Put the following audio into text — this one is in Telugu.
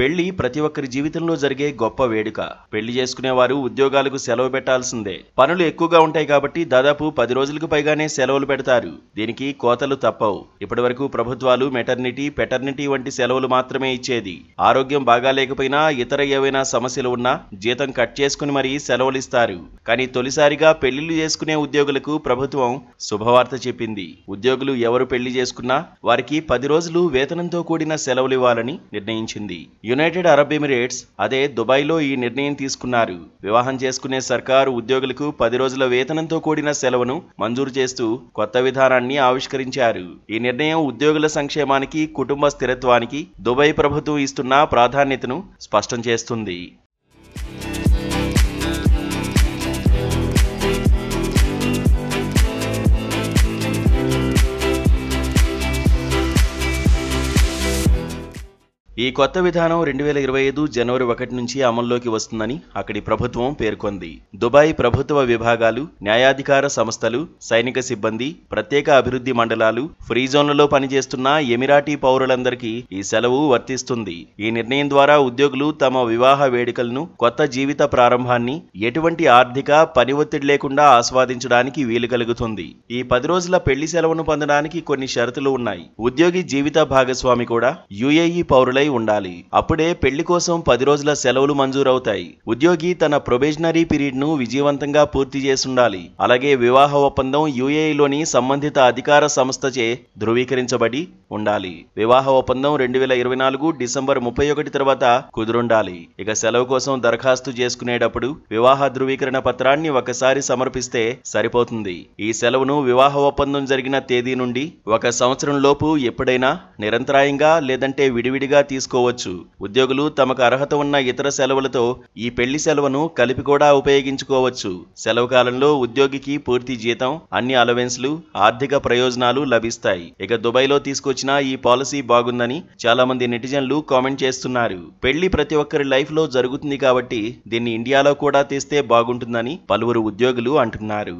పెళ్లి ప్రతి ఒక్కరి జీవితంలో జరిగే గొప్ప వేడుక. పెళ్లి చేసుకునేవారు ఉద్యోగాలకు సెలవు పెట్టాల్సిందే. పనులు ఎక్కువగా ఉంటాయి కాబట్టి దాదాపు 10 రోజులకు పైగానే సెలవులు పెడతారు. దీనికి కోతలు తప్పవు. ఇప్పటివరకు ప్రభుత్వాలు మెటర్నిటీ, పెటర్నిటీ వంటి సెలవులు మాత్రమే ఇచ్చేది. ఆరోగ్యం బాగాలేకపోయినా, ఇతర ఏవైనా సమస్యలు ఉన్నా జీతం కట్ చేసుకుని మరీ సెలవులు ఇస్తారు. కానీ తొలిసారిగా పెళ్లిళ్లు చేసుకునే ఉద్యోగులకు ప్రభుత్వం శుభవార్త చెప్పింది. ఉద్యోగులు ఎవరు పెళ్లి చేసుకున్నా వారికి 10 రోజులు వేతనంతో కూడిన సెలవులు ఇవ్వాలని నిర్ణయించింది. యునైటెడ్ అరబ్ ఎమిరేట్స్ అదే దుబాయ్లో ఈ నిర్ణయం తీసుకున్నారు. వివాహం చేసుకునే సర్కారు ఉద్యోగులకు 10 రోజుల వేతనంతో కూడిన సెలవును మంజూరు చేస్తూ కొత్త విధానాన్ని ఆవిష్కరించారు. ఈ నిర్ణయం ఉద్యోగుల సంక్షేమానికి, కుటుంబ స్థిరత్వానికి దుబాయ్ ప్రభుత్వం ఇస్తున్న ప్రాధాన్యతను స్పష్టం చేస్తుంది. ఈ కొత్త విధానం 2025 జనవరి 1 నుంచి అమల్లోకి వస్తుందని అక్కడి ప్రభుత్వం పేర్కొంది. దుబాయ్ ప్రభుత్వ విభాగాలు, న్యాయాధికార సంస్థలు, సైనిక సిబ్బంది, ప్రత్యేక అభివృద్ధి మండలాలు, ఫ్రీ జోన్లలో పనిచేస్తున్న ఎమిరాటీ పౌరులందరికీ ఈ సెలవు వర్తిస్తుంది. ఈ నిర్ణయం ద్వారా ఉద్యోగులు తమ వివాహ వేడుకలను, కొత్త జీవిత ప్రారంభాన్ని ఎటువంటి ఆర్థిక పని ఒత్తిడి లేకుండా ఆస్వాదించడానికి వీలు కలుగుతుంది. ఈ 10 రోజుల పెళ్లి సెలవును పొందడానికి కొన్ని షరతులు ఉన్నాయి. ఉద్యోగి జీవిత భాగస్వామి కూడా యుఏఈ పౌరులై ఉండాలి. అప్పుడే పెళ్లి కోసం 10 రోజుల సెలవులు మంజూరవుతాయి. ఉద్యోగి తన ప్రొబేషనరీ పీరియడ్ ను విజయవంతంగా పూర్తి చేసుండాలి. అలాగే వివాహ ఒప్పందం యుఏఈలోని సంబంధిత అధికార సంస్థచే ధృవీకరించబడి ఉండాలి. వివాహ ఒప్పందం 2024 డిసెంబర్ 31 తర్వాత కుదురుండాలి. ఇక సెలవు కోసం దరఖాస్తు చేసుకునేటప్పుడు వివాహ ధృవీకరణ పత్రాన్ని ఒకసారి సమర్పిస్తే సరిపోతుంది. ఈ సెలవును వివాహ ఒప్పందం జరిగిన తేదీ నుండి 1 సంవత్సరం లోపు ఎప్పుడైనా నిరంతరాయంగా లేదంటే విడివిడిగా తీసుకోవచ్చు. ఉద్యోగులు తమకు అర్హత ఉన్న ఇతర సెలవులతో ఈ పెళ్లి సెలవును కలిపి కూడా ఉపయోగించుకోవచ్చు. సెలవు కాలంలో ఉద్యోగికి పూర్తి జీతం, అన్ని అలవెన్స్లు, ఆర్థిక ప్రయోజనాలు లభిస్తాయి. ఇక దుబాయ్లో తీసుకొచ్చిన ఈ పాలసీ బాగుందని చాలా మంది నెటిజన్లు కామెంట్ చేస్తున్నారు. పెళ్లి ప్రతి ఒక్కరి లైఫ్ లో జరుగుతుంది కాబట్టి దీన్ని ఇండియాలో కూడా తెస్తే బాగుంటుందని పలువురు ఉద్యోగులు అంటున్నారు.